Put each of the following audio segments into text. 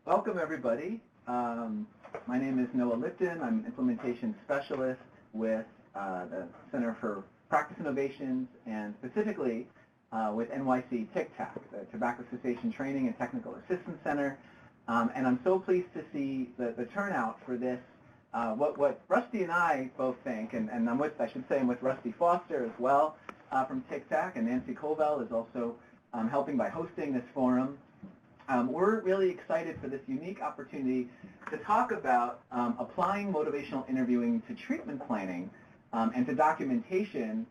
Welcome, everybody. My name is Noah Lipton. I'm an implementation specialist with the Center for Practice Innovations and specifically with NYC TCTTAC, the Tobacco Cessation Training and Technical Assistance Center. And I'm so pleased to see the turnout for this, what Rusty and I both think, and I'm with Rusty Foster as well from TCTTAC, and Nancy Colville is also helping by hosting this forum. We're really excited for this unique opportunity to talk about applying motivational interviewing to treatment planning and to documentation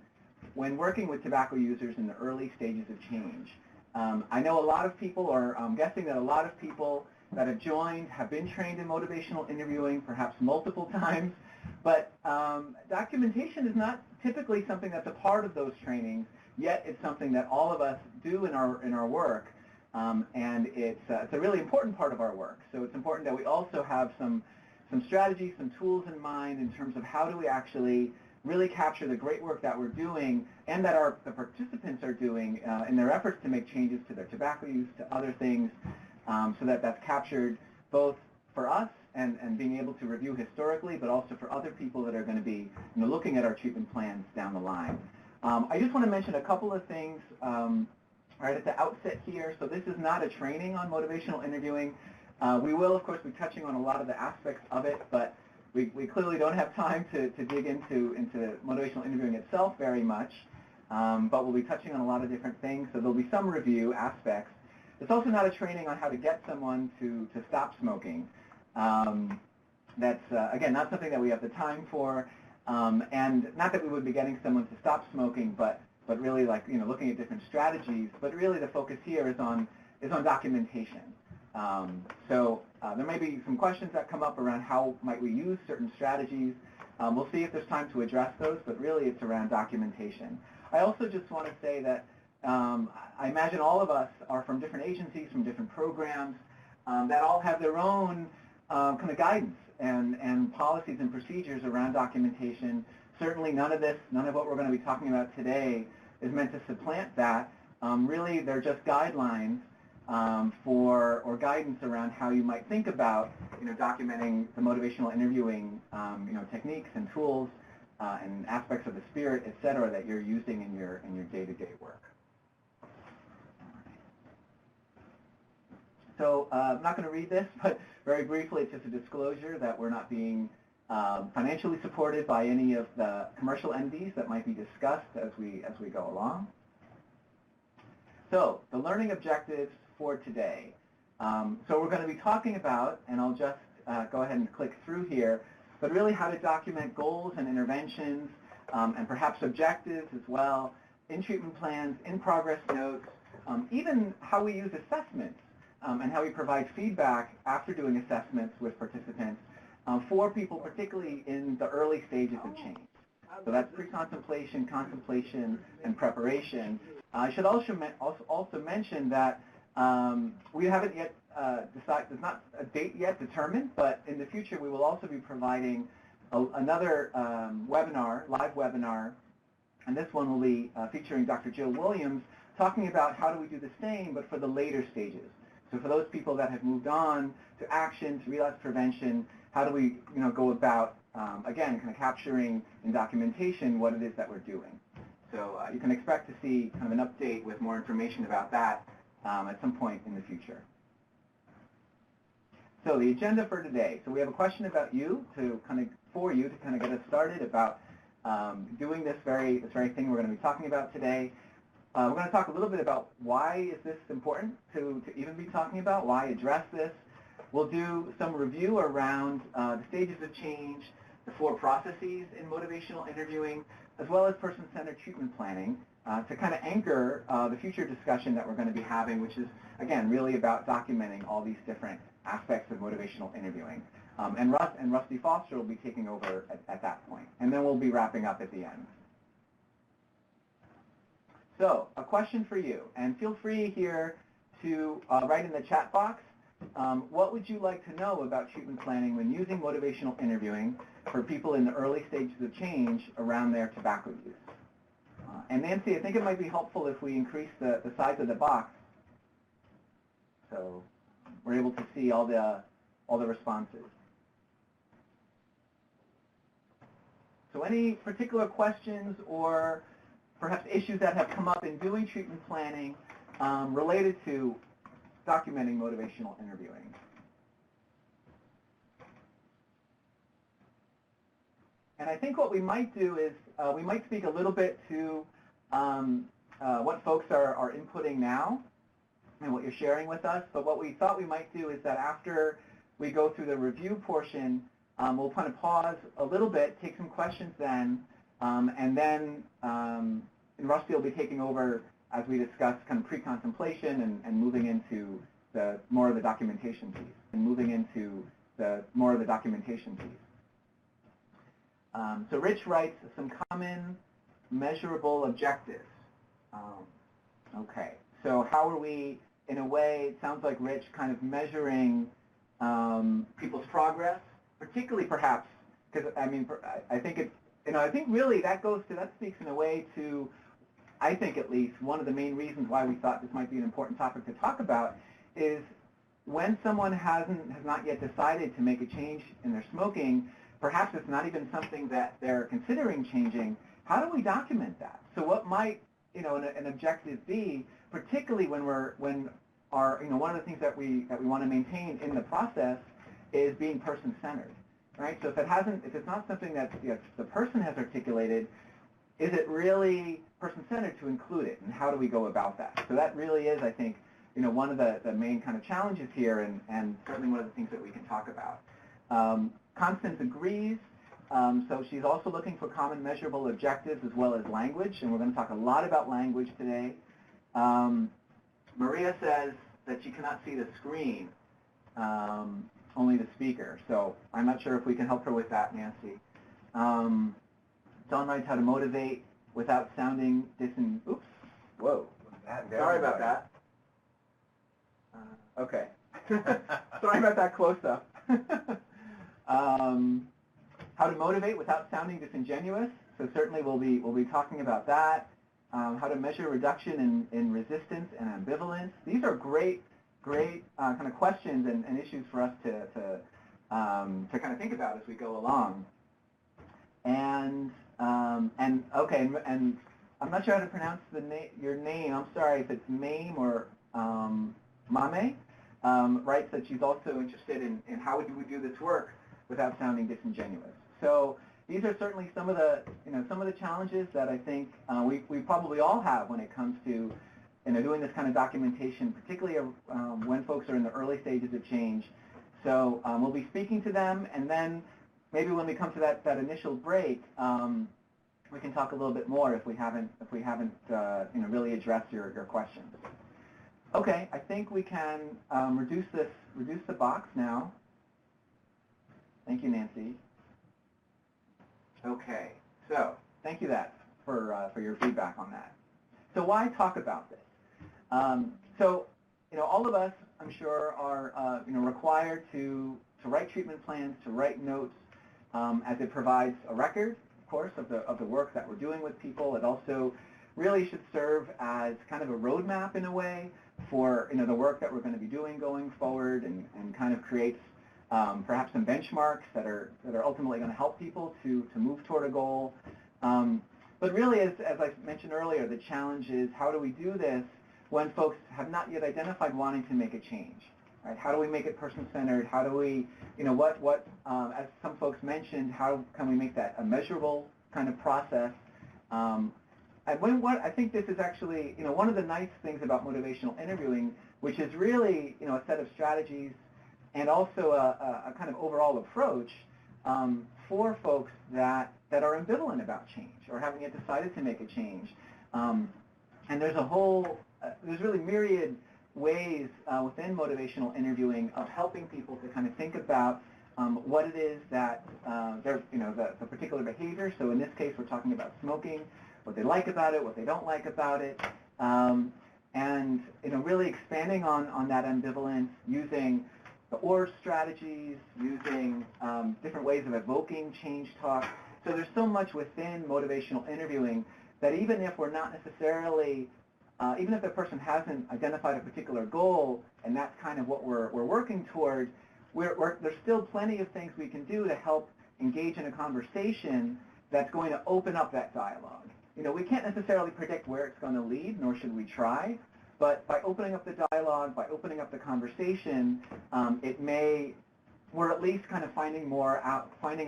when working with tobacco users in the early stages of change. I know a lot of people, or I'm guessing that a lot of people that have joined have been trained in motivational interviewing, perhaps multiple times, but documentation is not typically something that's a part of those trainings, yet it's something that all of us do in our work. And it's a really important part of our work. So it's important that we also have some strategies, some tools in mind in terms of how do we actually really capture the great work that we're doing and that the participants are doing in their efforts to make changes to their tobacco use, to other things, so that that's captured both for us and being able to review historically, but also for other people that are going to be looking at our treatment plans down the line. I just want to mention a couple of things right at the outset here. So this is not a training on motivational interviewing. We will, of course, be touching on a lot of the aspects of it, but we clearly don't have time to dig into motivational interviewing itself very much. But we'll be touching on a lot of different things, so there'll be some review aspects. It's also not a training on how to get someone to stop smoking. That's, again, not something that we have the time for, and not that we would be getting someone to stop smoking, but really looking at different strategies. But really the focus here is on documentation. So there may be some questions that come up around how might we use certain strategies. We'll see if there's time to address those, but really it's around documentation. I also just want to say that I imagine all of us are from different agencies, from different programs that all have their own kind of guidance and policies and procedures around documentation. Certainly none of what we're going to be talking about today is meant to supplant that. Really, they're just guidelines or guidance around how you might think about documenting the motivational interviewing techniques and tools and aspects of the spirit, et cetera, that you're using in your day-to-day work. So I'm not going to read this, but very briefly, it's just a disclosure that we're not being financially supported by any of the commercial entities that might be discussed as we go along. So the learning objectives for today. So we're going to be talking about, and I'll just go ahead and click through here, but really how to document goals and interventions and perhaps objectives as well in treatment plans, in progress notes, even how we use assessments and how we provide feedback after doing assessments with participants for people, particularly in the early stages of change. So that's pre-contemplation, contemplation, and preparation. I should also mention that we haven't yet decided, there's not a date yet determined, but in the future we will also be providing another live webinar, and this one will be featuring Dr. Jill Williams, talking about how do we do the same, but for the later stages. So for those people that have moved on to action, to relapse prevention, how do we go about, again, kind of capturing in documentation what it is that we're doing. So you can expect to see kind of an update with more information about that at some point in the future. So the agenda for today. So we have a question about you to kind of get us started about doing this very thing we're going to be talking about today. We're going to talk a little bit about why is this important to even be talking about, why address this. We'll do some review around the stages of change, the 4 processes in motivational interviewing, as well as person-centered treatment planning to kind of anchor the future discussion that we're going to be having, which is, again, really about documenting all these different aspects of motivational interviewing. And Rusty Foster will be taking over at that point. And then we'll be wrapping up at the end. So a question for you, and feel free here to write in the chat box. What would you like to know about treatment planning when using motivational interviewing for people in the early stages of change around their tobacco use? And Nancy, I think it might be helpful if we increase the size of the box. So we're able to see all the responses. So any particular questions or perhaps issues that have come up in doing treatment planning related to documenting motivational interviewing? And I think what we might do is we might speak a little bit to what folks are inputting now and what you're sharing with us. But what we thought we might do is that after we go through the review portion, we'll kind of pause a little bit, take some questions then, and then Rusty will be taking over as we discuss kind of pre-contemplation and moving into more of the documentation piece. So Rich writes some common measurable objectives. Okay, so how are we, in a way, it sounds like Rich kind of measuring people's progress, particularly perhaps, because I mean, I think it's, I think really that speaks in a way to, I think at least, one of the main reasons why we thought this might be an important topic to talk about is when someone has not yet decided to make a change in their smoking, perhaps it's not even something that they're considering changing. How do we document that? So what might, an objective be, particularly when one of the things that we want to maintain in the process is being person-centered, right? So if it's not something that the person has articulated, is it really person-centered to include it, and how do we go about that? So that really is, I think, one of the main kind of challenges here, and certainly one of the things that we can talk about. Constance agrees, so she's also looking for common measurable objectives as well as language, and we're going to talk a lot about language today. Maria says that she cannot see the screen, only the speaker, so I'm not sure if we can help her with that, Nancy. Don writes how to motivate without sounding oops, whoa, sorry about that. Okay, sorry about that close-up. How to motivate without sounding disingenuous. So certainly we'll be talking about that. How to measure reduction in resistance and ambivalence. These are great kind of questions and issues for us to kind of think about as we go along. And okay, and I'm not sure how to pronounce your name. I'm sorry if it's Mame or Mame. Writes that she's also interested in how do we do this work without sounding disingenuous. So these are certainly some of the challenges that I think we probably all have when it comes to doing this kind of documentation, particularly when folks are in the early stages of change. So we'll be speaking to them, and then maybe when we come to that initial break, we can talk a little bit more if we haven't really addressed your questions. Okay, I think we can reduce the box now. Thank you, Nancy. Okay, so thank you for your feedback on that. So why talk about this? So all of us, I'm sure, are required to write treatment plans, to write notes, as it provides a record, of course, of the work that we're doing with people. It also really should serve as kind of a roadmap in a way for the work that we're going to be doing going forward, and kind of creates perhaps some benchmarks that are ultimately going to help people to move toward a goal. But really, as I mentioned earlier, the challenge is how do we do this when folks have not yet identified wanting to make a change? Right? How do we make it person-centered? How do we, as some folks mentioned, how can we make that a measurable kind of process? I think this is actually, one of the nice things about motivational interviewing, which is really, a set of strategies and also a kind of overall approach for folks that are ambivalent about change or haven't yet decided to make a change. And there's there's really myriad ways within motivational interviewing of helping people to kind of think about what it is that the particular behavior. So in this case, we're talking about smoking, what they like about it, what they don't like about it, and really expanding on that ambivalence using the OR strategies, using different ways of evoking change talk. So there's so much within motivational interviewing that even if we're not necessarily even if the person hasn't identified a particular goal, and that's kind of what we're working toward, there's still plenty of things we can do to help engage in a conversation that's going to open up that dialogue. You know, we can't necessarily predict where it's going to lead, nor should we try, but by opening up the dialogue, by opening up the conversation, we're at least kind of finding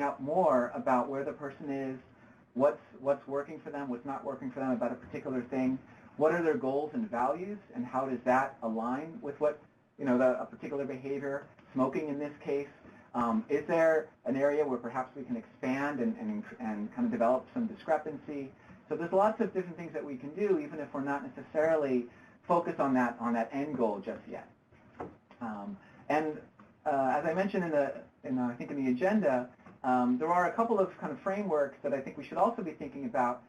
out more about where the person is, what's working for them, what's not working for them about a particular thing, what are their goals and values, and how does that align with what, you know, a particular behavior, smoking in this case. Is there an area where perhaps we can expand and kind of develop some discrepancy? So there's lots of different things that we can do, even if we're not necessarily focused on that end goal just yet. As I mentioned I think in the agenda, there are a couple of kind of frameworks that I think we should also be thinking about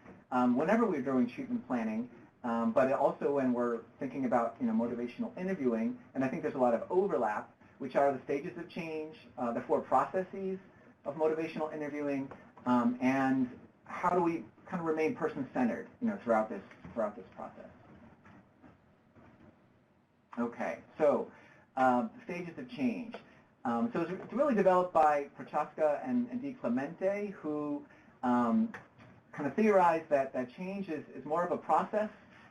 whenever we're doing treatment planning, but also when we're thinking about, you know, motivational interviewing. And I think there's a lot of overlap, which are the stages of change, the 4 processes of motivational interviewing, and how do we kind of remain person-centered, you know, throughout this process. Okay, so stages of change. So it's really developed by Prochaska and Di Clemente, who kind of theorized that change is more of a process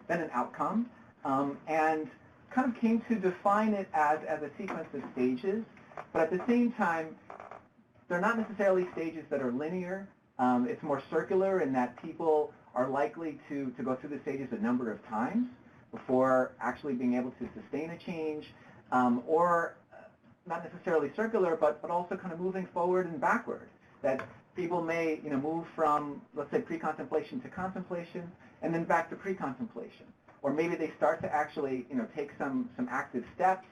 than an outcome, and kind of came to define it as a sequence of stages, but at the same time, they're not necessarily stages that are linear. It's more circular in that people are likely to go through the stages a number of times before actually being able to sustain a change, or not necessarily circular, but also kind of moving forward and backward. That people may, you know, move from, let's say, pre-contemplation to contemplation, and then back to pre-contemplation. Or maybe they start to actually, you know, take some active steps.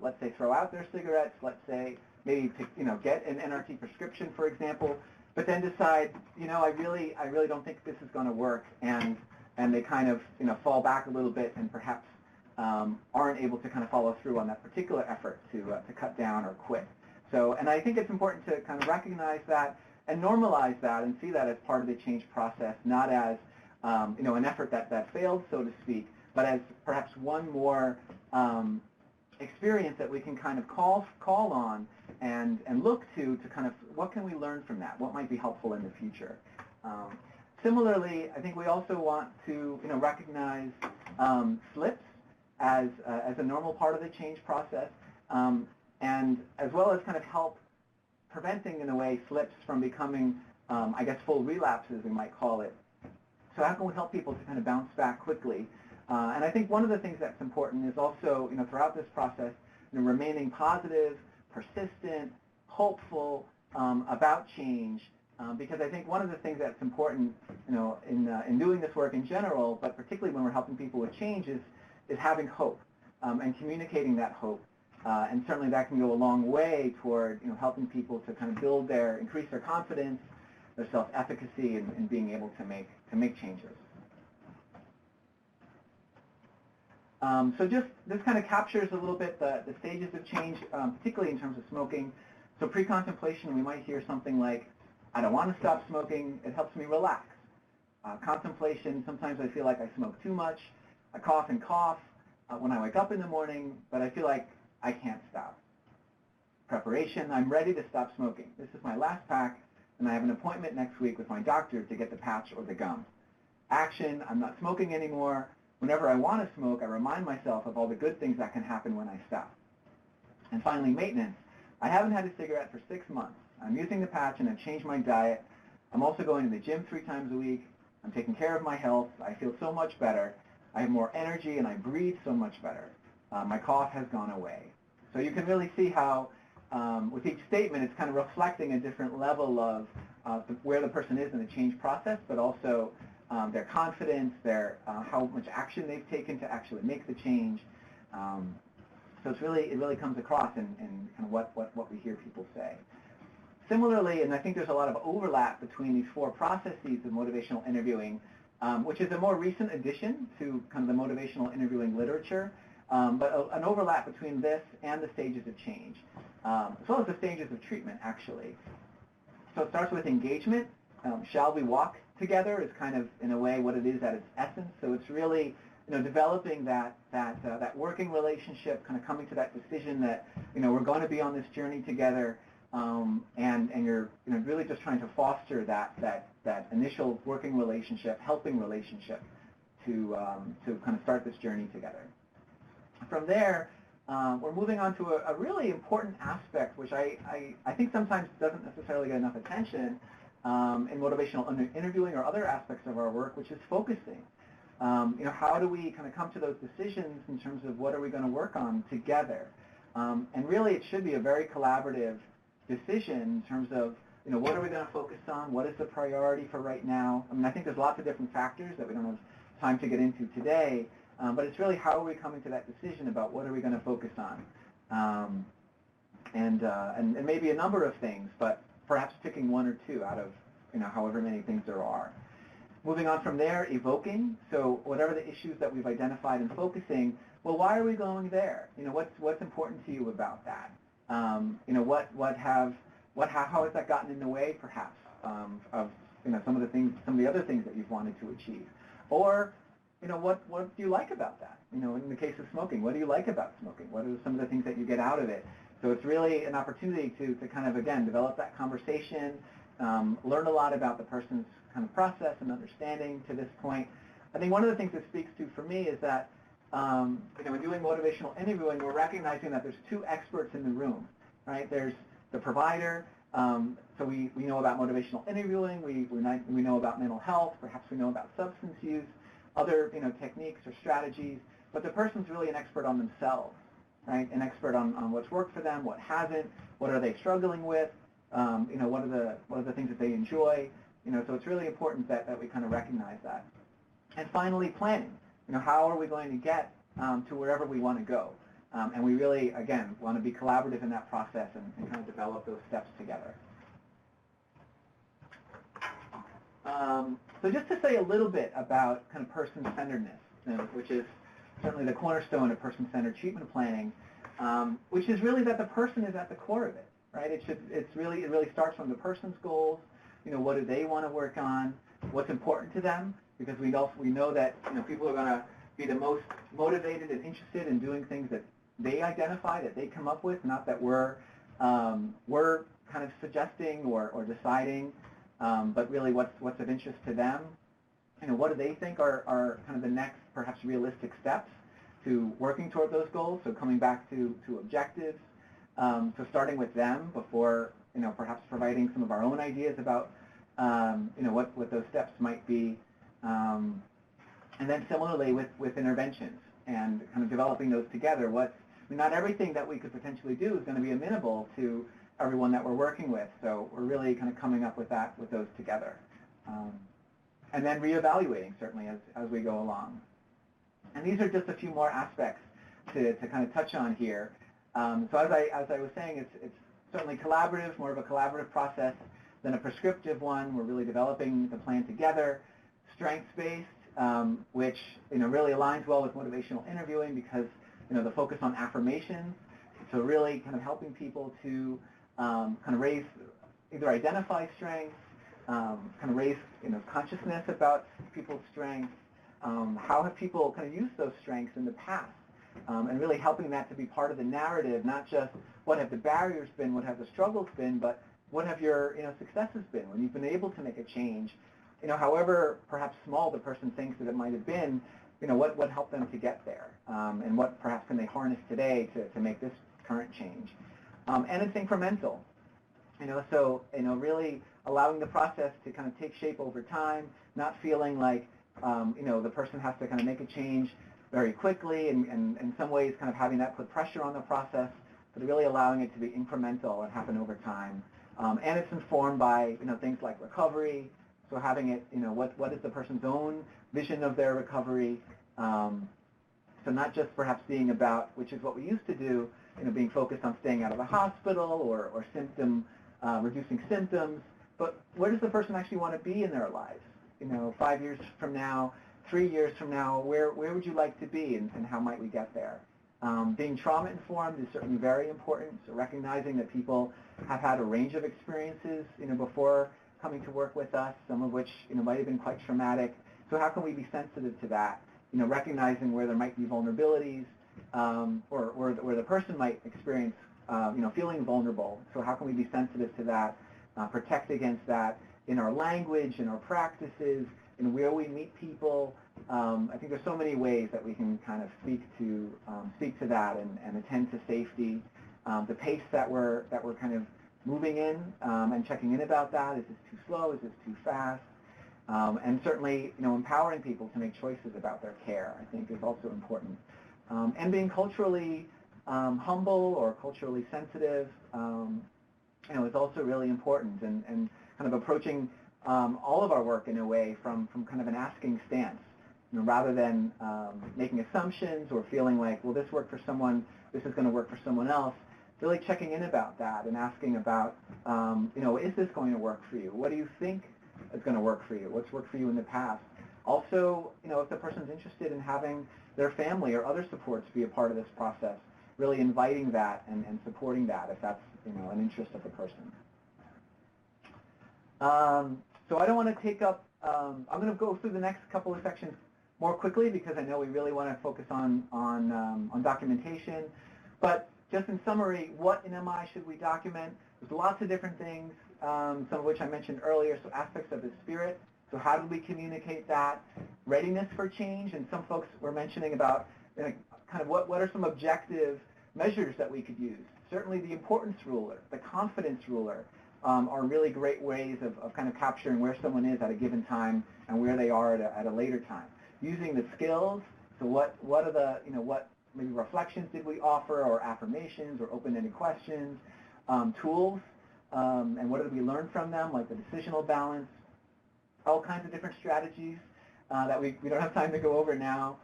Let's say throw out their cigarettes. Let's say maybe to, you know, get an NRT prescription, for example, but then decide, you know, I really don't think this is going to work, and they kind of, you know, fall back a little bit and perhaps aren't able to kind of follow through on that particular effort to cut down or quit. So, and I think it's important to kind of recognize that and normalize that and see that as part of the change process, not as you know, an effort that failed, so to speak, but as perhaps one more experience that we can kind of call on and look to kind of, what can we learn from that? What might be helpful in the future? Similarly, I think we also want to, you know, recognize slips as a normal part of the change process, and as well as kind of help preventing, in a way, slips from becoming, I guess, full relapses, we might call it. So how can we help people to kind of bounce back quickly? And I think one of the things that's important is also, you know, throughout this process, you know, remaining positive, persistent, hopeful about change, because I think one of the things that's important, you know, in doing this work in general, but particularly when we're helping people with change, is having hope and communicating that hope. And certainly that can go a long way toward, you know, helping people to kind of increase their confidence, their self-efficacy, and being able to make changes. So just this kind of captures a little bit the stages of change, particularly in terms of smoking. So pre-contemplation, we might hear something like, I don't want to stop smoking, it helps me relax. Contemplation, sometimes I feel like I smoke too much. I cough and cough when I wake up in the morning, but I feel like I can't stop. Preparation, I'm ready to stop smoking. This is my last pack, and I have an appointment next week with my doctor to get the patch or the gum. Action, I'm not smoking anymore. Whenever I want to smoke, I remind myself of all the good things that can happen when I stop. And finally, maintenance. I haven't had a cigarette for 6 months. I'm using the patch and I've changed my diet. I'm also going to the gym 3 times a week. I'm taking care of my health. I feel so much better. I have more energy and I breathe so much better. My cough has gone away. So you can really see how with each statement it's kind of reflecting a different level of where the person is in the change process, but also their confidence, how much action they've taken to actually make the change. So it really comes across in kind of what we hear people say. Similarly, and I think there's a lot of overlap between these 4 processes of motivational interviewing, which is a more recent addition to kind of the motivational interviewing literature, but an overlap between this and the stages of change, as well as the stages of treatment, actually. So it starts with engagement. Shall we walk together is kind of, in a way, what it is at its essence. So it's really, developing that working relationship, kind of coming to that decision that, we're going to be on this journey together, and you're, really just trying to foster that initial working relationship, helping relationship to kind of start this journey together. From there, we're moving on to a really important aspect, which I think sometimes doesn't necessarily get enough attention in motivational interviewing or other aspects of our work, which is focusing. How do we kind of come to those decisions in terms of what are we going to work on together? And really, it should be a very collaborative decision in terms of, what are we going to focus on? What is the priority for right now? I think there's lots of different factors that we don't have time to get into today, but it's really how are we coming to that decision about what are we going to focus on? And maybe a number of things, but perhaps picking one or two out of, however many things there are. Moving on from there, evoking. So whatever the issues that we've identified and focusing, well, why are we going there? What's important to you about that? How has that gotten in the way, perhaps, of some of the other things that you've wanted to achieve? Or, what do you like about that? In the case of smoking, what do you like about smoking? What are some of the things that you get out of it? So it's really an opportunity to kind of, again, develop that conversation, learn a lot about the person's kind of process and understanding to this point. I think one of the things it speaks to for me is that, when doing motivational interviewing, we're recognizing that there's two experts in the room, right? There's the provider, so we know about motivational interviewing, we know about mental health, perhaps we know about substance use, other techniques or strategies, but the person's really an expert on themselves, right? An expert on what's worked for them, what hasn't, what are they struggling with, what are the things that they enjoy, so it's really important that we kind of recognize that. And finally, planning. How are we going to get to wherever we want to go? And we really, again, want to be collaborative in that process and kind of develop those steps together. So just to say a little bit about kind of person-centeredness, which is certainly the cornerstone of person-centered treatment planning, which is really that the person is at the core of it, right? It really starts from the person's goals. What do they want to work on? What's important to them? Because we know that people are going to be the most motivated and interested in doing things that they identify, that they come up with, not that we're kind of suggesting or deciding, but really what's of interest to them. What do they think are kind of the next, perhaps realistic steps to working toward those goals? So coming back to objectives, so starting with them before perhaps providing some of our own ideas about what those steps might be. And then similarly with interventions and kind of developing those together. Not everything that we could potentially do is going to be amenable to everyone that we're working with. So we're really kind of coming up with those together. And then reevaluating, certainly, as we go along. And these are just a few more aspects to kind of touch on here. So as I was saying, it's certainly collaborative, more of a collaborative process than a prescriptive one. We're really developing the plan together. Strengths-based, which really aligns well with motivational interviewing because the focus on affirmations. So really kind of helping people to kind of either identify strengths, kind of raise consciousness about people's strengths. How have people kind of used those strengths in the past? And really helping that to be part of the narrative, not just what have the barriers been, what have the struggles been, but what have your successes been when you've been able to make a change. However perhaps small the person thinks that it might have been, what helped them to get there, and what perhaps can they harness today to make this current change. And it's incremental, so really allowing the process to kind of take shape over time, not feeling like the person has to kind of make a change very quickly, and in some ways kind of having that put pressure on the process, but really allowing it to be incremental and happen over time. And it's informed by things like recovery. So having it, what is the person's own vision of their recovery? So not just perhaps being about, which is what we used to do, being focused on staying out of the hospital or reducing symptoms, but where does the person actually want to be in their lives? 5 years from now, 3 years from now, where would you like to be, and how might we get there? Being trauma-informed is certainly very important, so recognizing that people have had a range of experiences, before coming to work with us, some of which, might have been quite traumatic. So how can we be sensitive to that recognizing where there might be vulnerabilities, or where the person might experience, feeling vulnerable. So how can we be sensitive to that, protect against that in our language, in our practices, in where we meet people. I think there's so many ways that we can kind of speak to that and attend to safety, the pace that we're kind of moving in, and checking in about that. Is this too slow? Is this too fast? And certainly, empowering people to make choices about their care, I think, is also important. And being culturally humble or culturally sensitive, is also really important. And kind of approaching all of our work in a way from kind of an asking stance, rather than making assumptions or feeling like, well, this worked for someone, this is going to work for someone else. Really checking in about that and asking about, is this going to work for you? What do you think is going to work for you? What's worked for you in the past? Also, if the person's interested in having their family or other supports be a part of this process, really inviting that and supporting that if that's, an interest of the person. So I don't want to take up, I'm going to go through the next couple of sections more quickly because I know we really want to focus on documentation. But just in summary, what in MI should we document? There's lots of different things, some of which I mentioned earlier, so aspects of the spirit. So how do we communicate that? Readiness for change, and some folks were mentioning about kind of what are some objective measures that we could use. Certainly the importance ruler, the confidence ruler, are really great ways of kind of capturing where someone is at a given time and where they are at a later time. Using the skills, so what are the, what maybe reflections did we offer, or affirmations, or open-ended questions, tools, and what did we learn from them, like the decisional balance, all kinds of different strategies that we don't have time to go over now,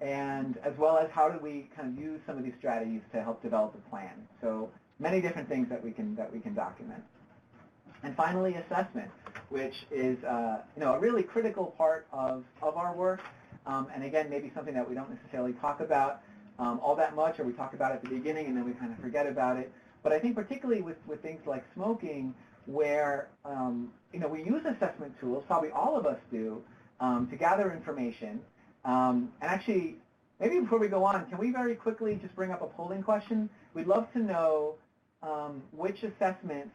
and as well as how do we kind of use some of these strategies to help develop a plan. So many different things that we can document. And finally, assessment, which is a really critical part of our work. And again, maybe something that we don't necessarily talk about all that much, or we talk about it at the beginning and then we kind of forget about it. But I think particularly with things like smoking, where we use assessment tools, probably all of us do, to gather information. And actually, maybe before we go on, can we very quickly just bring up a polling question? We'd love to know which assessments,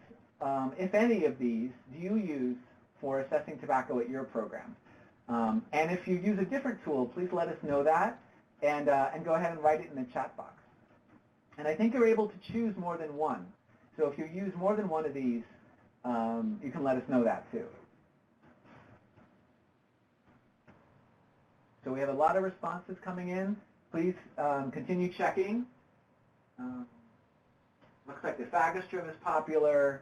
if any of these, do you use for assessing tobacco at your program? And if you use a different tool, please let us know that, and go ahead and write it in the chat box. And I think you're able to choose more than one. So if you use more than one of these, you can let us know that too. So we have a lot of responses coming in. Please continue checking. Looks like the Fagostrip is popular,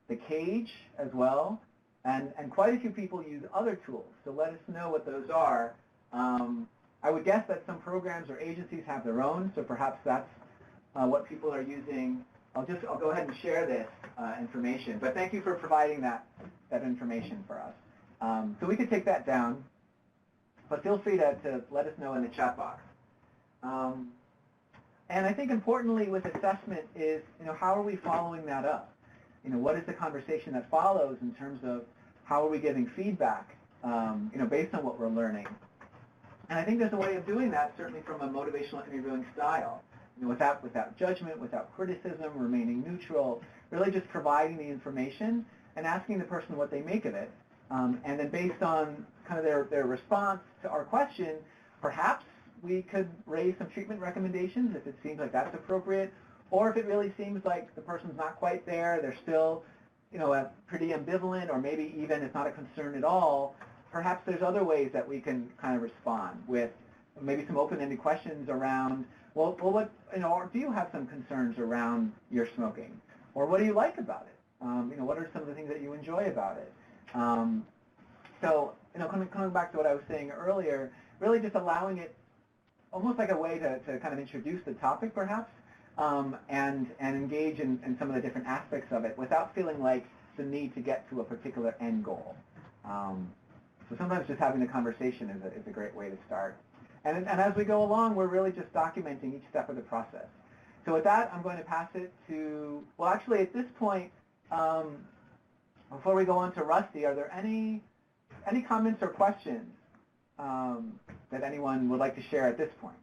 the cage as well, and quite a few people use other tools. So let us know what those are. I would guess that some programs or agencies have their own, so perhaps that's what people are using. I'll go ahead and share this information, but thank you for providing that information for us. So we could take that down, but feel free to let us know in the chat box. And I think importantly with assessment is, how are we following that up? What is the conversation that follows in terms of how are we giving feedback, based on what we're learning? And I think there's a way of doing that, certainly from a motivational interviewing style, without judgment, without criticism, remaining neutral, really just providing the information and asking the person what they make of it. And then based on kind of their response to our question, perhaps we could raise some treatment recommendations if it seems like that's appropriate, or if it really seems like the person's not quite there, they're still, pretty ambivalent, or maybe even it's not a concern at all, perhaps there's other ways that we can kind of respond with maybe some open-ended questions around, well, what, or do you have some concerns around your smoking? Or what do you like about it? What are some of the things that you enjoy about it? So, coming back to what I was saying earlier, really just allowing it almost like a way to kind of introduce the topic, perhaps, and engage in some of the different aspects of it without feeling like the need to get to a particular end goal. So sometimes just having the conversation is a great way to start. And as we go along, we're really just documenting each step of the process. So with that, I'm going to pass it to, well, actually at this point, before we go on to Rusty, are there any comments or questions that anyone would like to share at this point?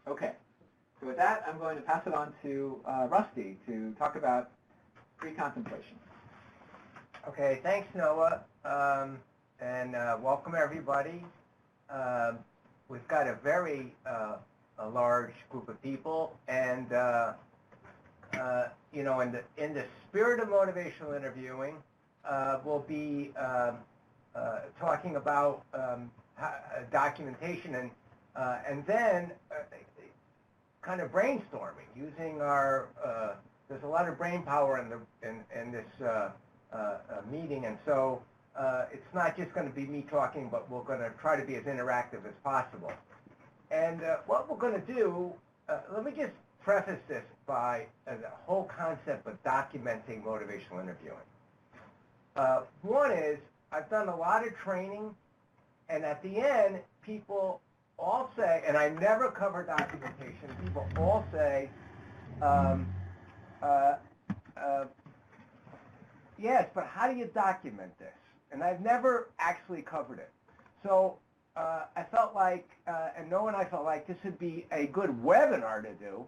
Okay, so with that, I'm going to pass it on to Rusty to talk about pre-contemplation. Okay, thanks, Noah, and welcome everybody. We've got a very a large group of people, and you know, in the spirit of motivational interviewing, we'll be talking about documentation and then kind of brainstorming using our. There's a lot of brain power in this meeting, and so it's not just going to be me talking, but we're going to try to be as interactive as possible. And what we're going to do, let me just preface this by the whole concept of documenting motivational interviewing. One is, I've done a lot of training, and at the end, people all say, and I never cover documentation, people all say, yes, but how do you document this? And I've never actually covered it. So I felt like, and Noah and I felt like this would be a good webinar to do.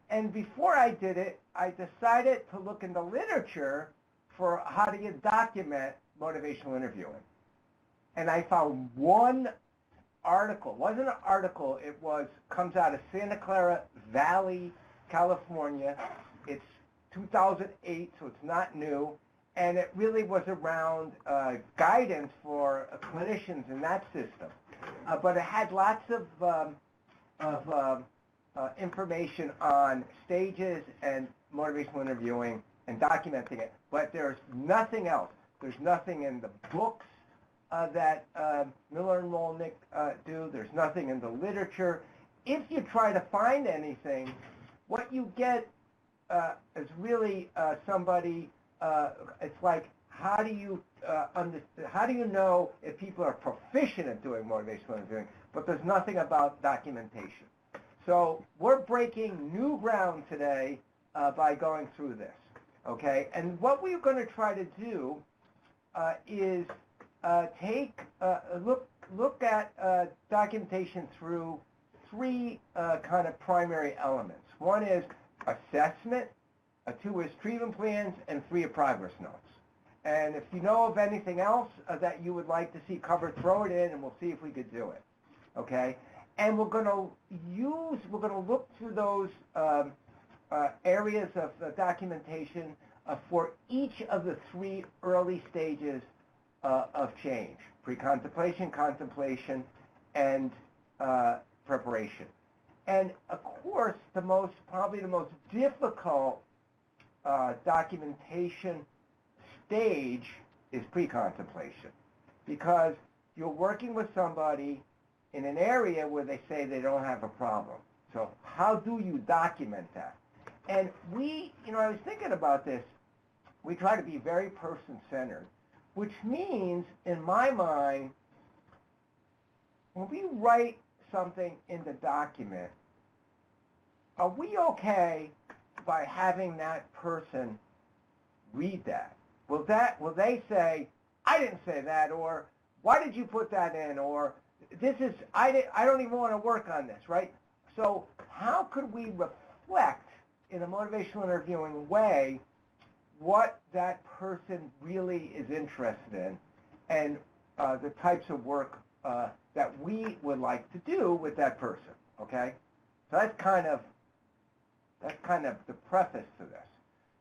And before I did it, I decided to look in the literature for how do you document motivational interviewing. And I found one article. It wasn't an article, it comes out of Santa Clara Valley, California. It's 2008, so it's not new. And it really was around guidance for clinicians in that system. But it had lots of information on stages and motivational interviewing and documenting it. But there's nothing else. There's nothing in the books that Miller and Molnick do. There's nothing in the literature. If you try to find anything, what you get is really somebody. It's like, how do you know if people are proficient at doing motivational interviewing? But there's nothing about documentation. So we're breaking new ground today by going through this. Okay, and what we're going to try to do is look at documentation through three kind of primary elements. One is assessment. 2 is treatment plans, and 3 are progress notes. And if you know of anything else that you would like to see covered, throw it in, and we'll see if we could do it. Okay? And we're going to look through those areas of documentation for each of the 3 early stages of change: pre-contemplation, contemplation, and preparation. And of course, probably the most difficult documentation stage is pre-contemplation, because you're working with somebody in an area where they say they don't have a problem. So how do you document that? And I was thinking about this, we try to be very person-centered, which means, in my mind, when we write something in the document, are we okay by having that person read that? Will they say, I didn't say that, or why did you put that in, or I don't even want to work on this, right? So how could we reflect in a motivational interviewing way what that person really is interested in, and the types of work that we would like to do with that person, okay? So that's kind of the preface to this.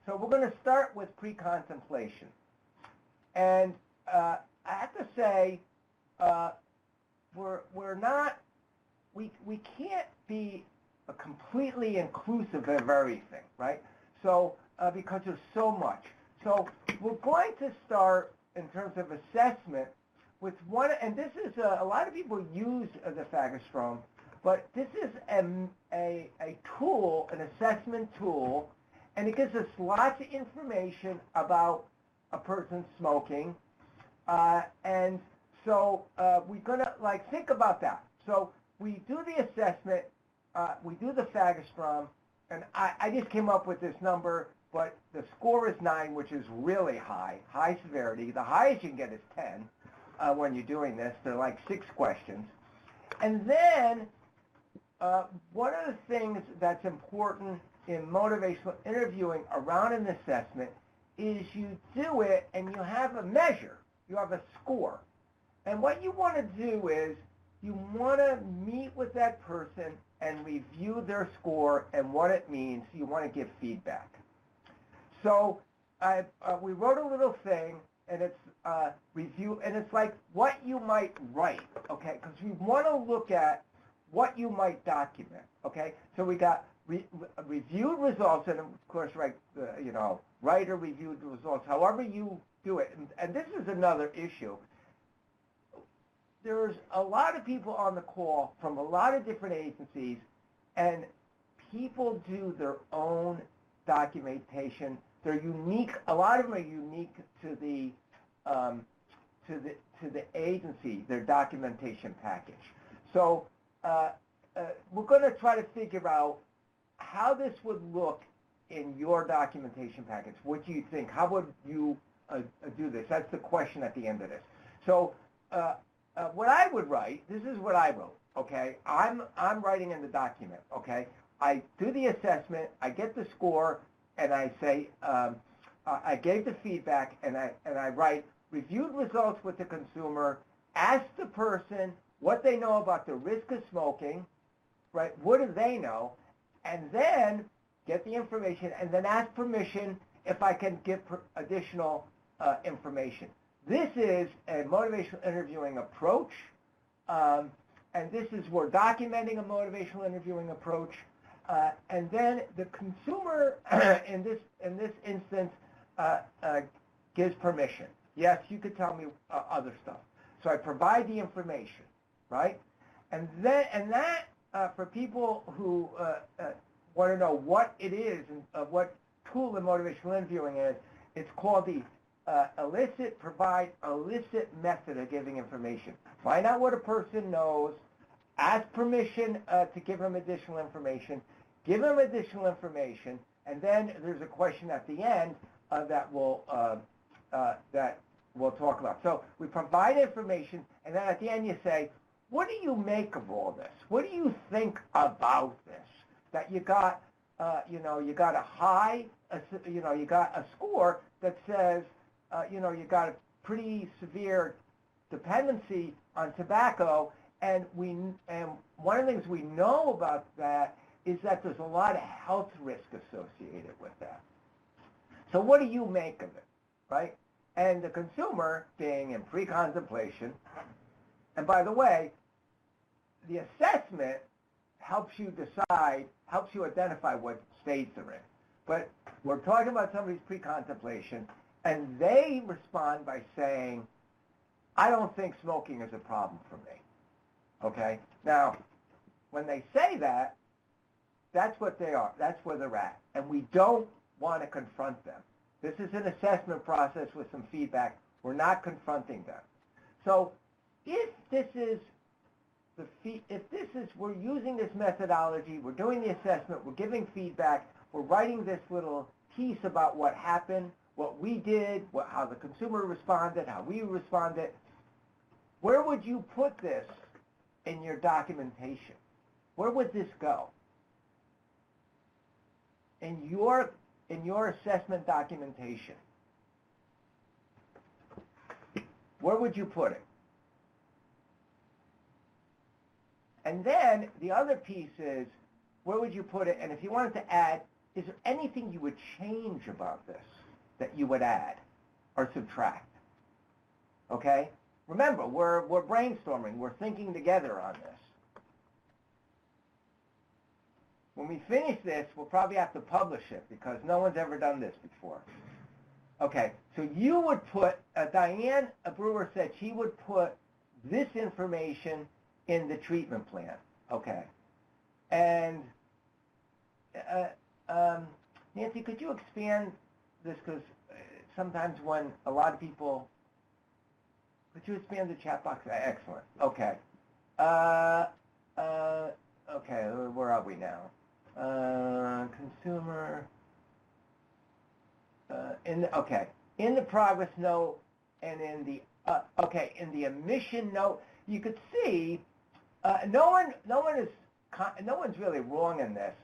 So we're going to start with pre-contemplation. And I have to say, we can't be completely inclusive of everything, right? So, because there's so much. So we're going to start, in terms of assessment, with one, and this is, a lot of people use the Fagerstrom, but this is a tool, an assessment tool, and it gives us lots of information about a person smoking, and so we're gonna think about that. So we do the assessment, we do the Fagerstrom, and I just came up with this number. but the score is 9, which is really high severity. The highest you can get is 10 when you're doing this. They're like 6 questions. And then one of the things that's important in motivational interviewing around an assessment is you do it and you have a measure. You have a score. And what you want to do is you want to meet with that person and review their score and what it means. You want to give feedback. So we wrote a little thing, and it's review, and it's like what you might write, okay? Because we want to look at what you might document, okay? So we got reviewed results, and of course, write or reviewed results, however you do it. And this is another issue. There's a lot of people on the call from a lot of different agencies, and people do their own documentation. They're unique. A lot of them are unique to the agency, their documentation package. So we're going to try to figure out how this would look in your documentation package. What do you think? How would you do this? That's the question at the end of this. So what I would write, this is what I wrote, okay? I'm writing in the document, okay? I do the assessment, I get the score, and I say, I gave the feedback, and I write, reviewed results with the consumer, ask the person what they know about the risk of smoking, right? What do they know? And then get the information, and then ask permission if I can give additional information. This is a motivational interviewing approach, and this is, we're documenting a motivational interviewing approach, and then the consumer in this instance gives permission. Yes, you could tell me other stuff. So I provide the information, right? And that for people who want to know what it is and what tool in motivational interviewing is, it's called the provide elicit method of giving information. Find out what a person knows, ask permission to give them additional information, give them additional information, and then there's a question at the end that we'll talk about. So we provide information, and then at the end you say, what do you make of all this? What do you think about this? That you got, you got a high, you got a score that says, you got a pretty severe dependency on tobacco, and one of the things we know about that is that there's a lot of health risk associated with that. So what do you make of it, right? And the consumer being in pre-contemplation, and by the way, the assessment helps you decide, helps you identify what stage they're in. But we're talking about somebody's pre-contemplation, and they respond by saying, I don't think smoking is a problem for me. Okay? Now, when they say that, that's what they are. That's where they're at. And we don't want to confront them. This is an assessment process with some feedback. We're not confronting them. So if this is we're using this methodology, we're doing the assessment, we're giving feedback, we're writing this little piece about what happened, what we did, how the consumer responded, how we responded, where would you put this in your documentation? Where would this go? In your assessment documentation, where would you put it? And then the other piece is, where would you put it? And if you wanted to add, is there anything you would change about this that you would add or subtract? Okay? Remember, we're brainstorming. We're thinking together on this. When we finish this, we'll probably have to publish it because no one's ever done this before. Okay, so you would put, Diane Brewer said she would put this information in the treatment plan. Okay. And Nancy, could you expand this? Because sometimes when a lot of people, could you expand the chat box? Excellent. Okay. Okay, where are we now? Consumer. in the progress note and in the in the emission note, you could see no one's really wrong in this.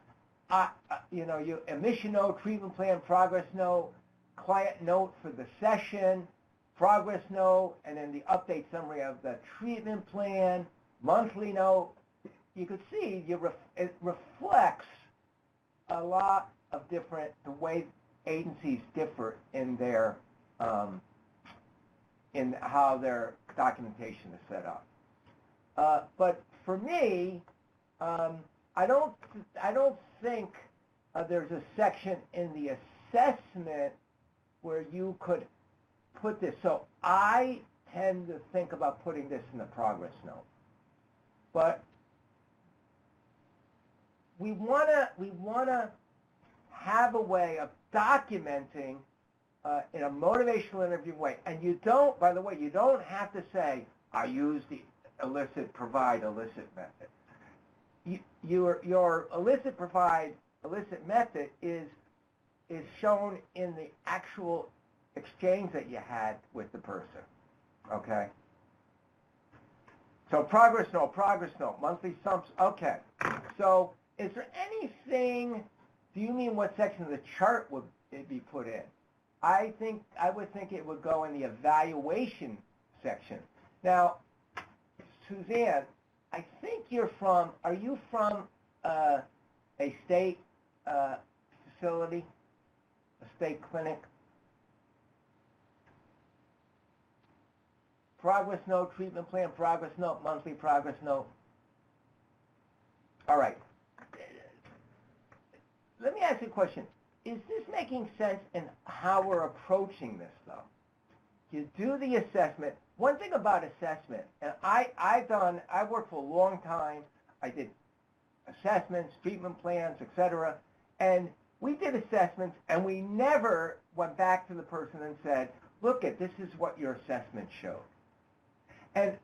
You emission note, treatment plan, progress note, client note for the session, progress note, and then the update summary of the treatment plan, monthly note. You could see it reflects a lot of the way agencies differ in their in how their documentation is set up. But for me, I don't think there's a section in the assessment where you could put this. So I tend to think about putting this in the progress note. But we wanna have a way of documenting in a motivational interview way. And you don't, by the way, you don't have to say, I use the provide elicit method. Your provide elicit method is shown in the actual exchange that you had with the person, okay? So progress note, monthly sumps, okay. So is there anything, do you mean what section of the chart would it be put in? I would think it would go in the evaluation section. Now, Suzanne, I think are you from a state facility, a state clinic? Progress note, treatment plan, progress note, monthly progress note. All right. Let me ask you a question. Is this making sense in how we're approaching this, though? You do the assessment. One thing about assessment, and I worked for a long time. I did assessments, treatment plans, etc. And we did assessments, and we never went back to the person and said, look, this is what your assessment showed. And,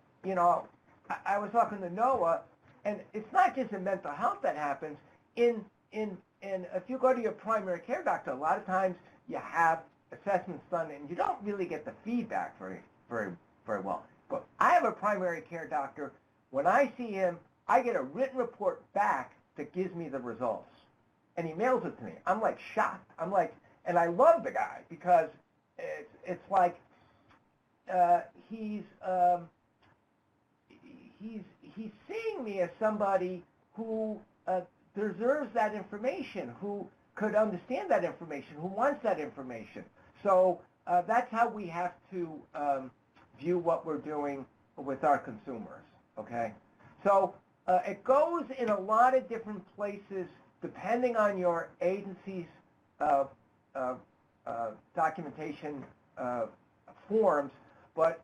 I was talking to Noah, and it's not just in mental health that happens. And if you go to your primary care doctor, a lot of times you have assessments done, and you don't really get the feedback very well. But I have a primary care doctor. When I see him, I get a written report back that gives me the results, and he mails it to me. I'm like shocked. And I love the guy because it's like he's seeing me as somebody who deserves that information, who could understand that information, who wants that information. So that's how we have to view what we're doing with our consumers, okay? So it goes in a lot of different places depending on your agency's documentation forms, but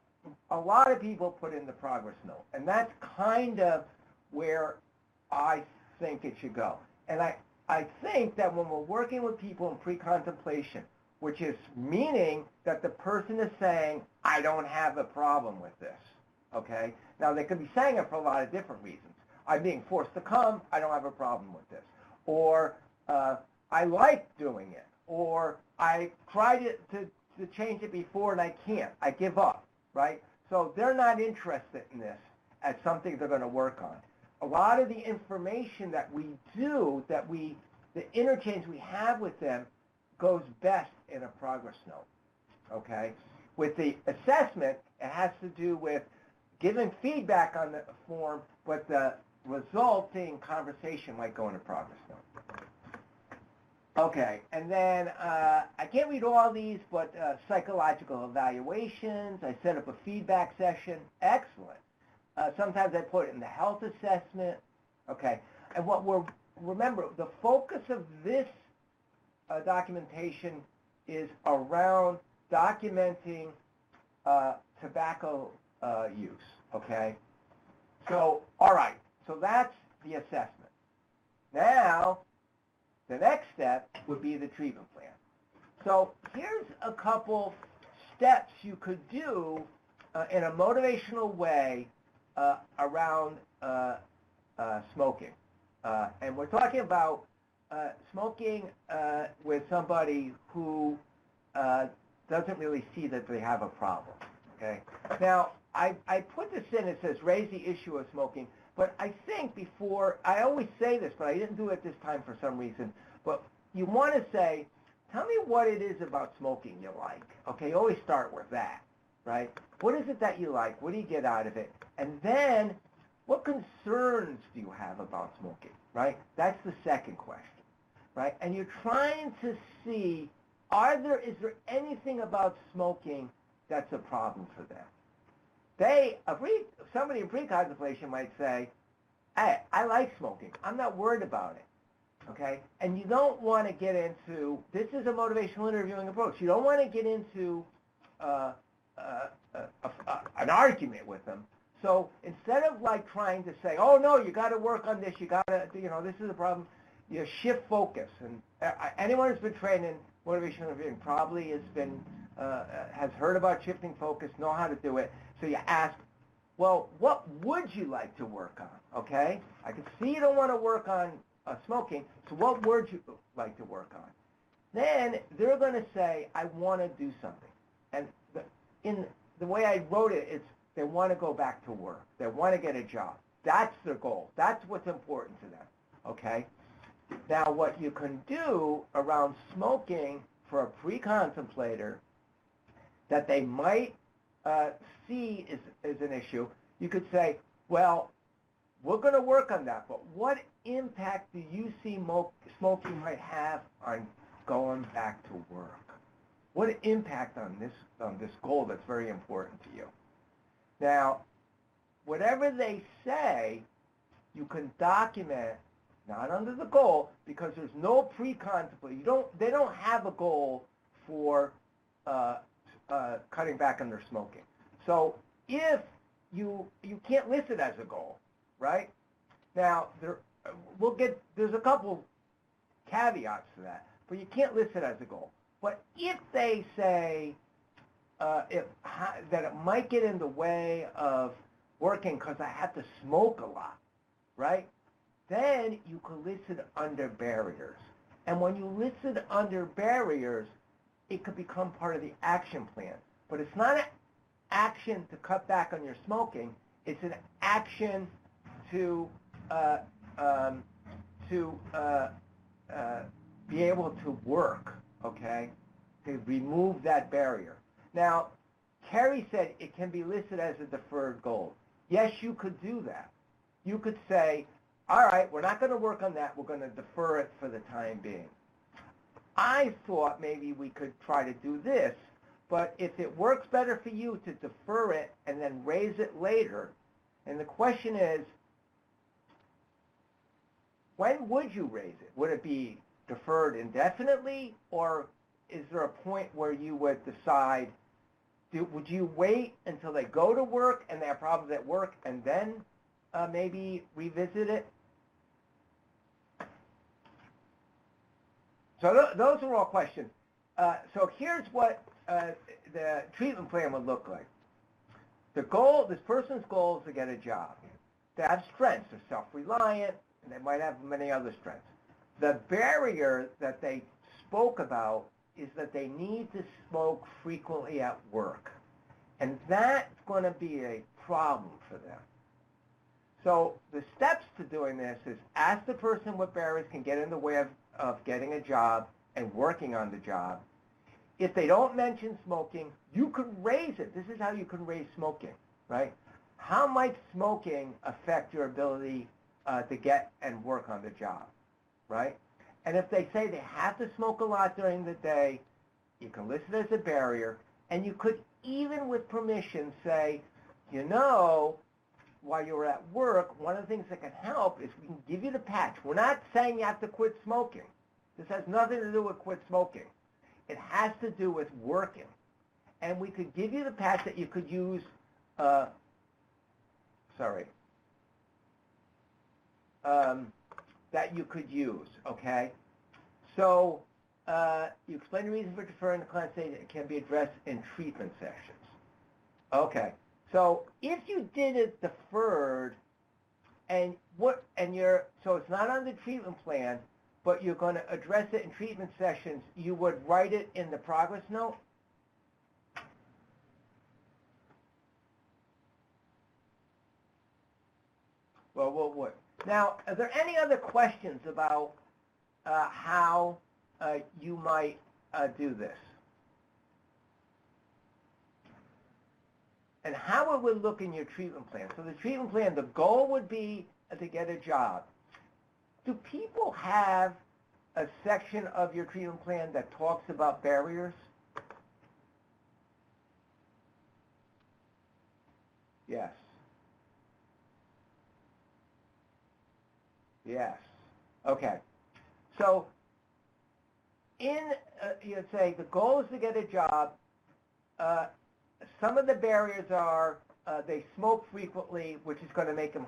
a lot of people put in the progress note, and that's kind of where I think it should go. And I think that when we're working with people in pre-contemplation, which is meaning that the person is saying, I don't have a problem with this, okay? Now, they could be saying it for a lot of different reasons. I'm being forced to come, I don't have a problem with this. Or I like doing it. Or I tried to change it before and I can't. I give up, right? So they're not interested in this as something they're going to work on. A lot of the information that we do, the interchange we have with them, goes best in a progress note, okay? With the assessment, it has to do with giving feedback on the form, but the resulting conversation might go in a progress note. Okay, and then I can't read all these, but psychological evaluations, I set up a feedback session, excellent. Sometimes I put it in the health assessment, okay. And remember, the focus of this documentation is around documenting tobacco use, okay? So, all right, so that's the assessment. Now, the next step would be the treatment plan. So here's a couple steps you could do in a motivational way around smoking. And we're talking about smoking with somebody who doesn't really see that they have a problem. Okay. Now, I put this in. It says raise the issue of smoking, but I think before, I always say this, but I didn't do it this time for some reason, but you want to say, tell me what it is about smoking you like. Okay, you always start with that, right? What is it that you like? What do you get out of it? And then, what concerns do you have about smoking, right? That's the second question, right? And you're trying to see, is there anything about smoking that's a problem for them? Somebody in pre-contemplation might say, hey, I like smoking. I'm not worried about it. Okay? And you don't want to get into, this is a motivational interviewing approach. You don't want to get into an argument with them. So instead of like trying to say, oh no, you got to work on this, you got to, this is a problem, you shift focus. And anyone who's been trained in motivational interviewing probably has heard about shifting focus, know how to do it. So you ask, well, what would you like to work on? Okay? I can see you don't want to work on smoking, so what would you like to work on? Then they're going to say, I want to do something. And in the way I wrote it, it's they want to go back to work. They want to get a job. That's their goal. That's what's important to them. Okay? Now, what you can do around smoking for a pre-contemplator that they might see is an issue, you could say, well, we're going to work on that, but what impact do you see smoking might have on going back to work? What impact on this goal that's very important to you? Now, whatever they say, you can document, not under the goal, because there's no pre-contemplation. They don't have a goal for cutting back on their smoking. So if you can't list it as a goal, right? Now there's a couple caveats to that, but you can't list it as a goal. But if they say that it might get in the way of working because I have to smoke a lot, right? Then you can list it under barriers. And when you list it under barriers, it could become part of the action plan. But it's not an action to cut back on your smoking. It's an action to be able to work, okay, to remove that barrier. Now, Kerry said it can be listed as a deferred goal. Yes, you could do that. You could say, all right, we're not going to work on that. We're going to defer it for the time being. I thought maybe we could try to do this, but if it works better for you to defer it and then raise it later, and the question is, when would you raise it? Would it be deferred indefinitely, or is there a point where you would decide, would you wait until they go to work and they have problems at work and then maybe revisit it? So those are all questions. So here's what the treatment plan would look like. The goal, this person's goal is to get a job. They have strengths. They're self-reliant, and they might have many other strengths. The barrier that they spoke about is that they need to smoke frequently at work. And that's going to be a problem for them. So the steps to doing this is ask the person what barriers can get in the way of getting a job and working on the job. If they don't mention smoking, you can raise it. This is how you can raise smoking, right? How might smoking affect your ability to get and work on the job, right? And if they say they have to smoke a lot during the day, you can list it as a barrier, and you could even with permission say, while you're at work, one of the things that can help is we can give you the patch. We're not saying you have to quit smoking. This has nothing to do with quit smoking. It has to do with working. And we could give you the patch that you could use, that you could use, okay? So you explain the reason for deferring the client say it can be addressed in treatment sessions. Okay, so if you did it deferred, so it's not on the treatment plan, but you're going to address it in treatment sessions, you would write it in the progress note? Well, what would? Now, are there any other questions about how you might do this? And how it would look in your treatment plan. So the treatment plan, the goal would be to get a job. Do people have a section of your treatment plan that talks about barriers? Yes. Yes. Okay. So you'd say the goal is to get a job. Some of the barriers are they smoke frequently, which is going to make them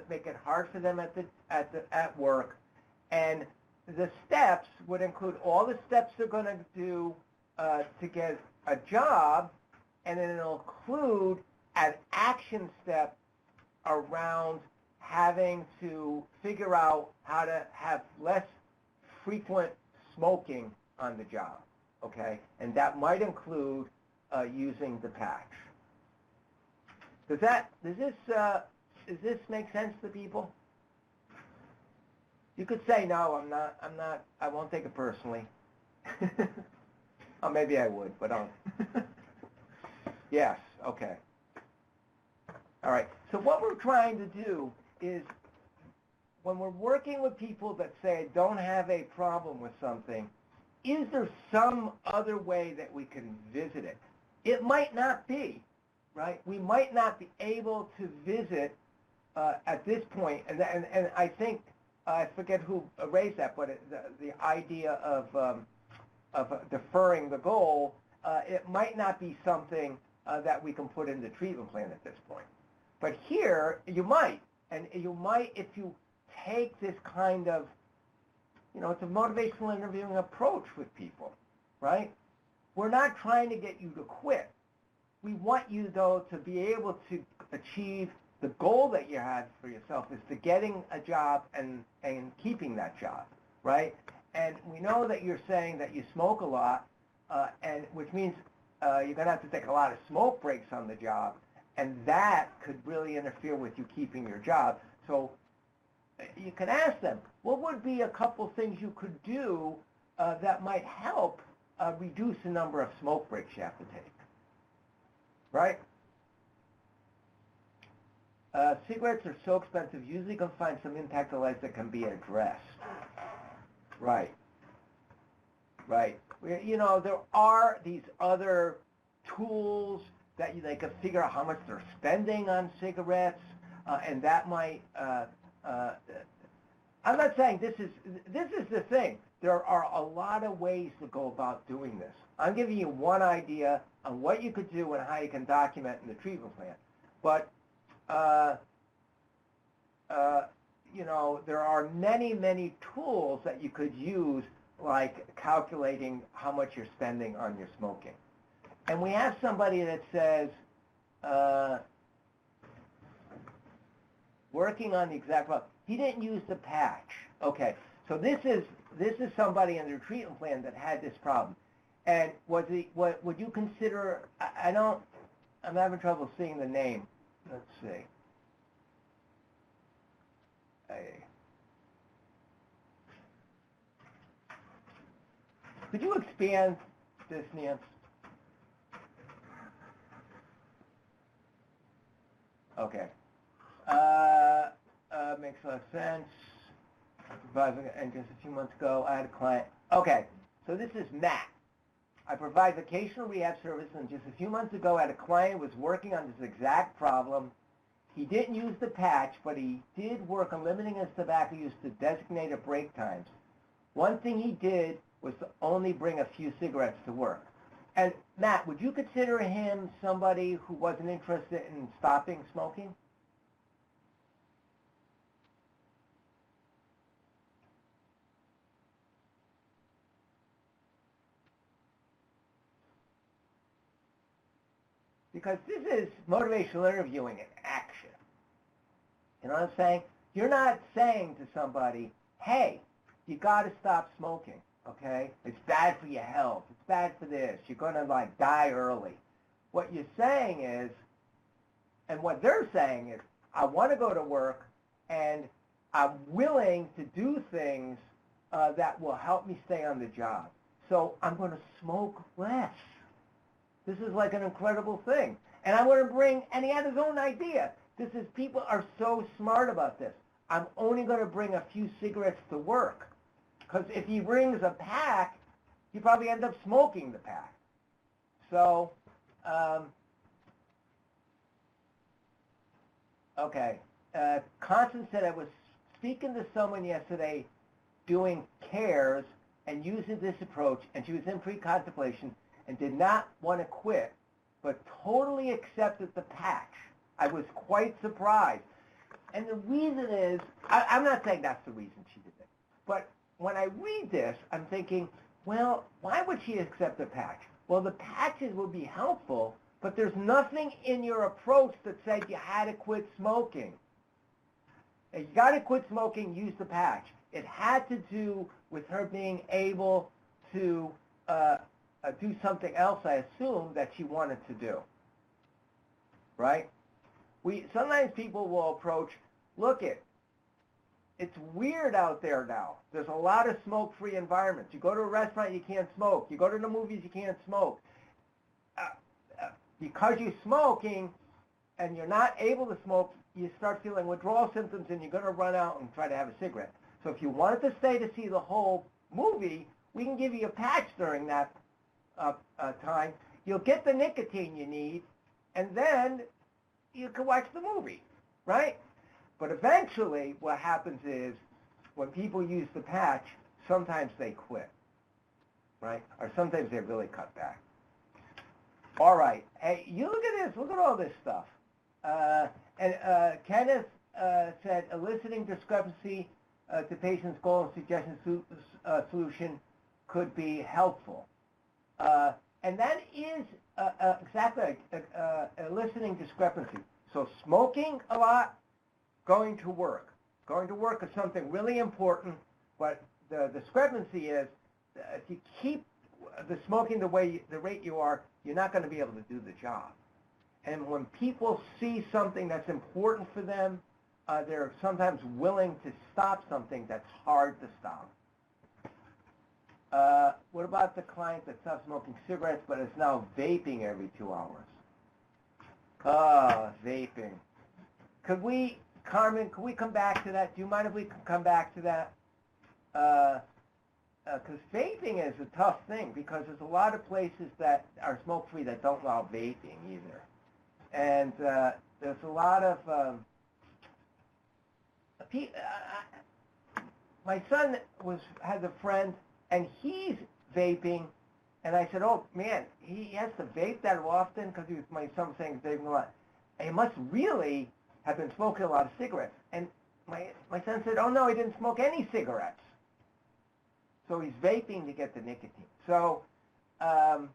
make it hard for them at work. And the steps would include all the steps they're going to do to get a job, and then it'll include an action step around having to figure out how to have less frequent smoking on the job. Okay, and that might include using the patch. Does this make sense to people? You could say, no, I'm not, I won't take it personally. Oh, maybe I would, but I'll. Yes, okay. All right, so what we're trying to do is, when we're working with people that say don't have a problem with something, is there some other way that we can visit it? It might not be, right? We might not be able to visit at this point, and I think, I forget who raised that, but the idea of deferring the goal, it might not be something that we can put in the treatment plan at this point. But here, you might, and you might if you take this kind of, it's a motivational interviewing approach with people, right? We're not trying to get you to quit. We want you, though, to be able to achieve the goal that you had for yourself is to getting a job and keeping that job, right? And we know that you're saying that you smoke a lot, and which means you're going to have to take a lot of smoke breaks on the job, and that could really interfere with you keeping your job. So you can ask them, what would be a couple things you could do that might help reduce the number of smoke breaks you have to take, right? Cigarettes are so expensive, usually you can find some impact to life that can be addressed. Right. Right. There are these other tools that they can figure out how much they're spending on cigarettes, and that might, I'm not saying this is the thing. There are a lot of ways to go about doing this. I'm giving you one idea on what you could do and how you can document in the treatment plan. But, there are many, many tools that you could use, like calculating how much you're spending on your smoking. And we have somebody that says, working on the exact problem. He didn't use the patch. Okay, so this is somebody in their treatment plan that had this problem. And what would you consider? I'm having trouble seeing the name. Let's see. Could you expand this, Nance? Okay. Makes a lot of sense. And just a few months ago, I had a client. Okay, so this is Matt. I provide vocational rehab service, and just a few months ago, I had a client who was working on this exact problem. He didn't use the patch, but he did work on limiting his tobacco use to designated break times. One thing he did was to only bring a few cigarettes to work. And Matt, would you consider him somebody who wasn't interested in stopping smoking? Because this is motivational interviewing in action. You know what I'm saying? You're not saying to somebody, hey, you got to stop smoking, okay? It's bad for your health. It's bad for this. You're going to, like, die early. What you're saying is, and what they're saying is, I want to go to work, and I'm willing to do things that will help me stay on the job. So I'm going to smoke less. This is like an incredible thing. And I want to bring, and he had his own idea. This is, people are so smart about this. I'm only going to bring a few cigarettes to work. Because if he brings a pack, he probably end up smoking the pack. So, okay. Constance said, I was speaking to someone yesterday doing CARES and using this approach, and she was in pre-contemplation and did not want to quit, but totally accepted the patch. I was quite surprised. And the reason is, I'm not saying that's the reason she did it, but when I read this, I'm thinking, well, why would she accept the patch? Well, the patches would be helpful, but there's nothing in your approach that said you had to quit smoking. If you got to quit smoking, use the patch. It had to do with her being able to do something else, I assume, that she wanted to do. Right? Sometimes people will approach, look it's weird out there now. There's a lot of smoke-free environments. You go to a restaurant, you can't smoke. You go to the movies, you can't smoke. Because you're smoking and you're not able to smoke, you start feeling withdrawal symptoms and you're going to run out and try to have a cigarette. So if you wanted to stay to see the whole movie, we can give you a patch during that time. You'll get the nicotine you need, and then you can watch the movie, right? But eventually what happens is when people use the patch, sometimes they quit, right? Or sometimes they really cut back. All right. Hey, you look at this. Look at all this stuff. And Kenneth said, eliciting discrepancy to patient's goal and suggestion solution could be helpful. And that is exactly eliciting discrepancy. So smoking a lot, going to work. Going to work is something really important, but the discrepancy is if you keep the smoking the rate you are, you're not going to be able to do the job. And when people see something that's important for them, they're sometimes willing to stop something that's hard to stop. What about the client that stopped smoking cigarettes but is now vaping every 2 hours? Vaping. Carmen, could we come back to that? Do you mind if we come back to that? Because vaping is a tough thing because there's a lot of places that are smoke-free that don't allow vaping either. And there's a lot of... my son has a friend, and he's vaping, and I said, oh, man, he has to vape that often because my son was saying he's vaping a lot. And he must really have been smoking a lot of cigarettes. And my son said, oh, no, he didn't smoke any cigarettes. So he's vaping to get the nicotine. So, all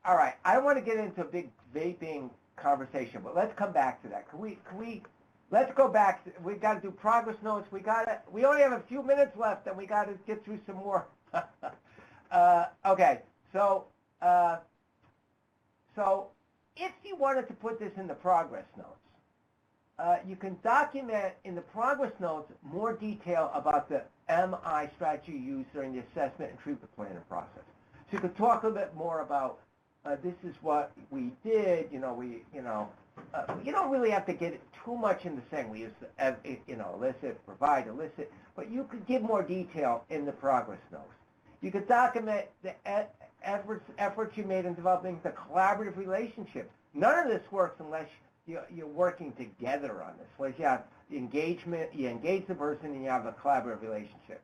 right, I don't want to get into a big vaping conversation, but let's come back to that. Can we let's go back. We got to do progress notes. We only have a few minutes left, and we got to get through some more. Okay, so if you wanted to put this in the progress notes, you can document in the progress notes more detail about the MI strategy used during the assessment and treatment planning process. So you could talk a little bit more about this is what we did. You don't really have to get too much into saying we used elicit, provide, elicit, but you could give more detail in the progress notes. You could document the efforts you made in developing the collaborative relationship. None of this works unless you're working together on this. Unless you have engagement, you engage the person, and you have a collaborative relationship.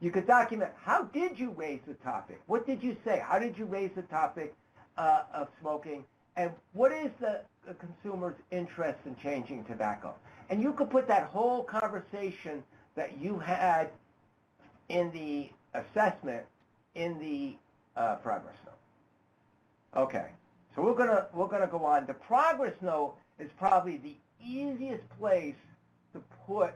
You could document how did you raise the topic? What did you say? How did you raise the topic of smoking? And what is the consumer's interest in changing tobacco? And you could put that whole conversation that you had in the assessment in the progress note. Okay, so we're gonna go on. The progress note is probably the easiest place to put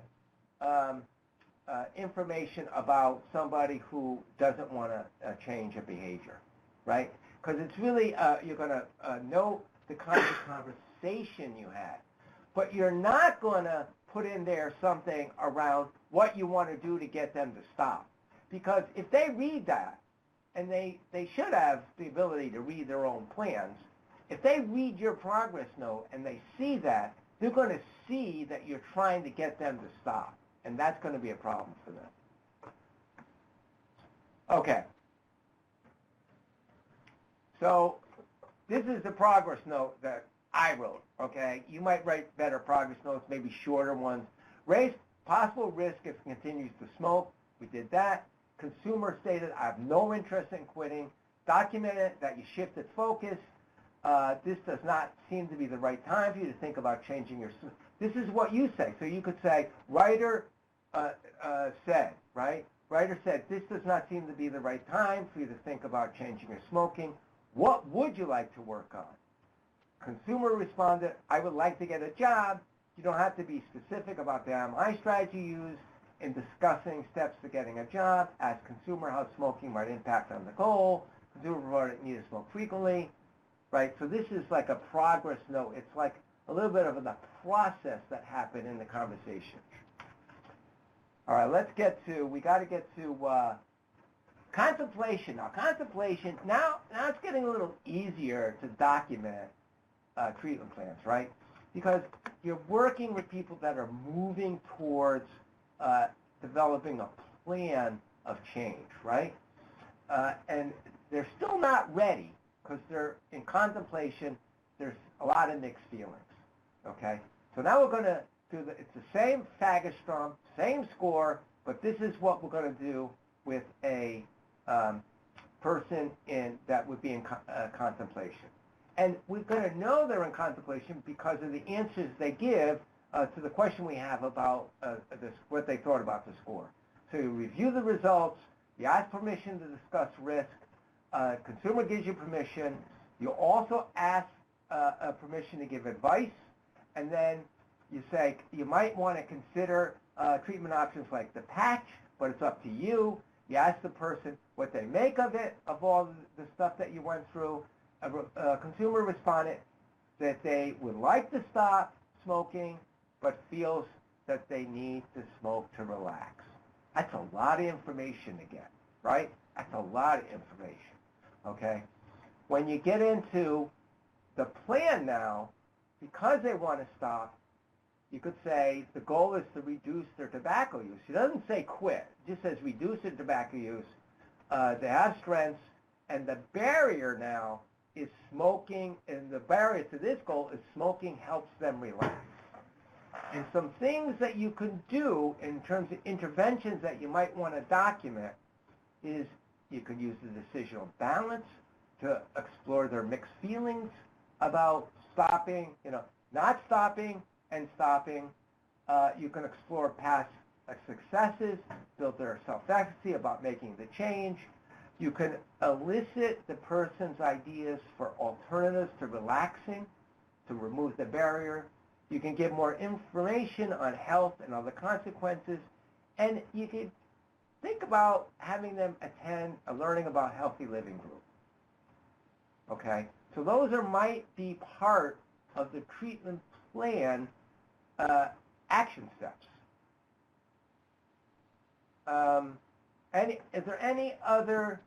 information about somebody who doesn't want to change a behavior, right? Because it's really, you're going to know the kind of conversation you had. But you're not going to put in there something around what you want to do to get them to stop. Because if they read that, and they should have the ability to read their own plans, if they read your progress note and they see that, they're going to see that you're trying to get them to stop. And that's going to be a problem for them. Okay. So this is the progress note that I wrote, okay? You might write better progress notes, maybe shorter ones. Raise possible risk if it continues to smoke. We did that. Consumer stated, I have no interest in quitting. Documented that you shifted focus. This does not seem to be the right time for you to think about changing your... This is what you say. So you could say, writer said, right? Writer said, this does not seem to be the right time for you to think about changing your smoking. What would you like to work on? Consumer responded, I would like to get a job. You don't have to be specific about the MI strategy used in discussing steps to getting a job. Ask consumer how smoking might impact on the goal. Consumer reported need to smoke frequently. Right, so this is like a progress note. It's like a little bit of the process that happened in the conversation. All right, we got to get to contemplation. Now, contemplation, now it's getting a little easier to document treatment plans, right? Because you're working with people that are moving towards developing a plan of change, right? And they're still not ready, because they're in contemplation. There's a lot of mixed feelings, okay? So now we're going to do it's the same Fagerstrom, same score, but this is what we're going to do with a person that would be in contemplation. And we're going to know they're in contemplation because of the answers they give to the question we have about what they thought about the score. So you review the results, you ask permission to discuss risk, consumer gives you permission. You also ask permission to give advice, and then you say you might want to consider treatment options like the patch, but it's up to you. You ask the person what they make of it, of all the stuff that you went through. A consumer responded that they would like to stop smoking, but feels that they need to smoke to relax. That's a lot of information again, right? That's a lot of information. Okay, when you get into the plan now, because they want to stop, you could say the goal is to reduce their tobacco use. It doesn't say quit. It just says reduce their tobacco use. They have strengths, and the barrier now is smoking, and the barrier to this goal is smoking helps them relax. And some things that you can do in terms of interventions that you might want to document is you could use the decisional balance to explore their mixed feelings about stopping, not stopping and stopping. You can explore past successes, build their self-efficacy about making the change. You can elicit the person's ideas for alternatives to relaxing, to remove the barrier. You can give more information on health and other consequences. And you can think about having them attend a learning about healthy living group. Okay? So those might be part of the treatment plan action steps. Is there any other,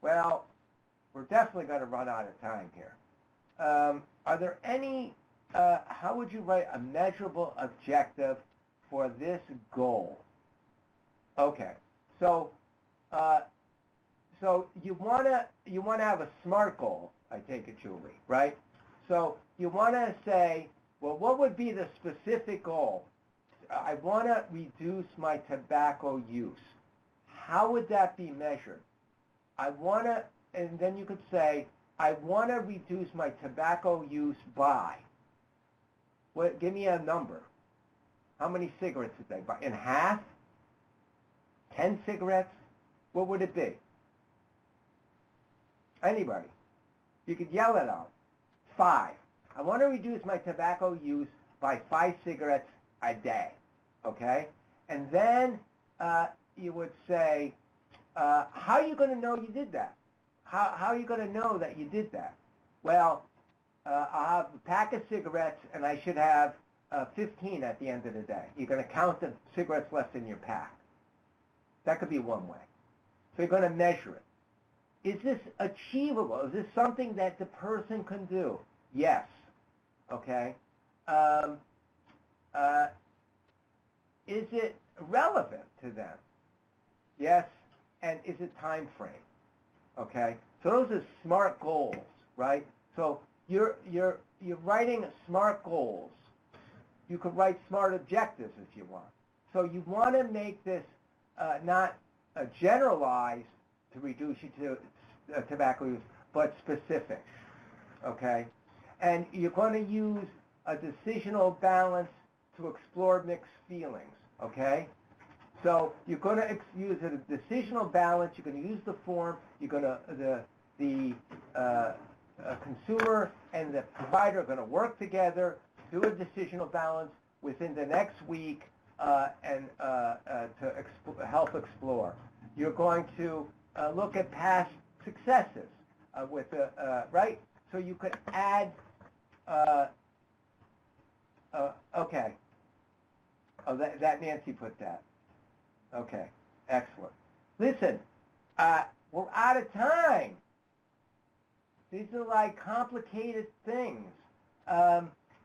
well, we're definitely going to run out of time here. Are there any, how would you write a measurable objective for this goal? Okay, so you want to have a SMART goal, I take it, Julie, right? So you want to say, well, what would be the specific goal? I want to reduce my tobacco use. How would that be measured? And then you could say, I want to reduce my tobacco use by. Give me a number. How many cigarettes did they buy? In half? 10 cigarettes? What would it be? Anybody? You could yell it out. 5. I want to reduce my tobacco use by 5 cigarettes a day. Okay? And then you would say, how are you going to know you did that? How are you going to know that you did that? Well, I'll have a pack of cigarettes, and I should have 15 at the end of the day. You're going to count the cigarettes left in your pack. That could be one way. So you're going to measure it. Is this achievable? Is this something that the person can do? Yes. Okay. Is it relevant to them? Yes. And is it time frame? Okay. So those are SMART goals, right? So you're writing SMART goals. You could write SMART objectives if you want. So you want to make this not generalized to reduce you to tobacco use, but specific. Okay. And you're going to use a decisional balance to explore mixed feelings. Okay. So you're going to use a decisional balance. You're going to use the form. You're going to the consumer and the provider are going to work together, do a decisional balance within the next week, and to help explore. You're going to look at past successes with the right. So you could add. Okay. Oh, that Nancy put that. Okay, excellent. Listen, we're out of time. These are like complicated things.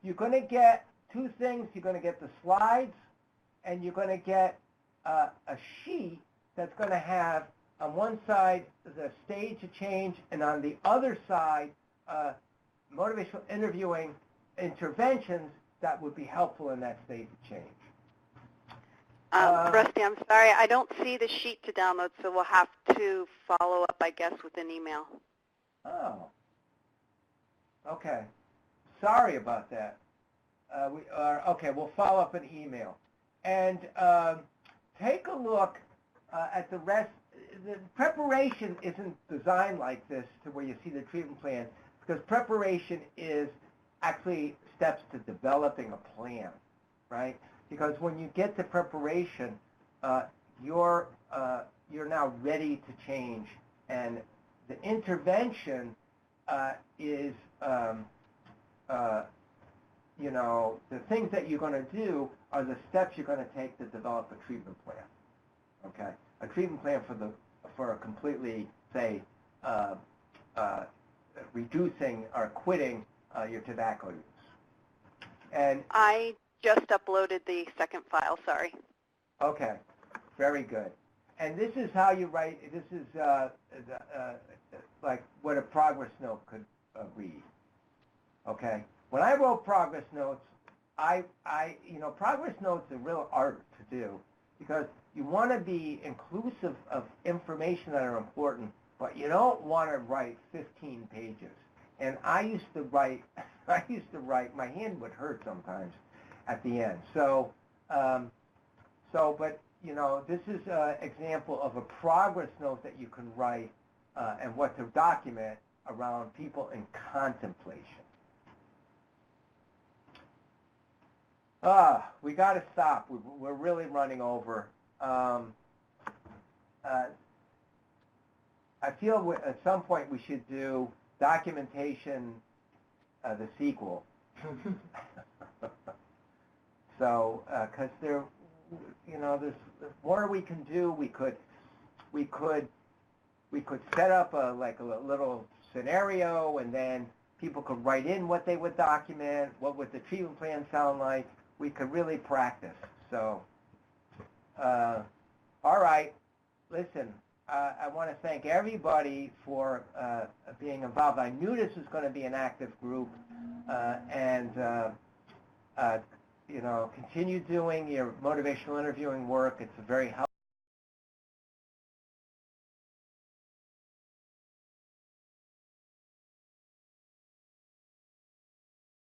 You're going to get two things. You're going to get the slides, and you're going to get a sheet that's going to have on one side the stage of change, and on the other side motivational interviewing interventions that would be helpful in that stage of change. Rusty, I'm sorry, I don't see the sheet to download, so we'll have to follow up, I guess, with an email. Oh, okay. Sorry about that. Okay, we'll follow up an email. And take a look at the rest. The preparation isn't designed like this to where you see the treatment plan, because preparation is actually steps to developing a plan, right? Because when you get to preparation, you're now ready to change, and the intervention is, the things that you're going to do are the steps you're going to take to develop a treatment plan. Okay, a treatment plan for a completely, say, reducing or quitting your tobacco use. And I just uploaded the second file, sorry. Okay, very good. And this is how you write, this is like what a progress note could read. Okay, when I wrote progress notes, progress notes are real art to do, because you want to be inclusive of information that are important, but you don't want to write 15 pages. And I used to write, my hand would hurt sometimes at the end. So, but this is an example of a progress note that you can write and what to document around people in contemplation. We got to stop. We're really running over. I feel at some point we should do documentation, the sequel. So, because there's more we can do. We could set up a little scenario, and then people could write in what they would document. What would the treatment plan sound like? We could really practice. So, all right. Listen, I want to thank everybody for being involved. I knew this was going to be an active group, and continue doing your motivational interviewing work. It's very helpful.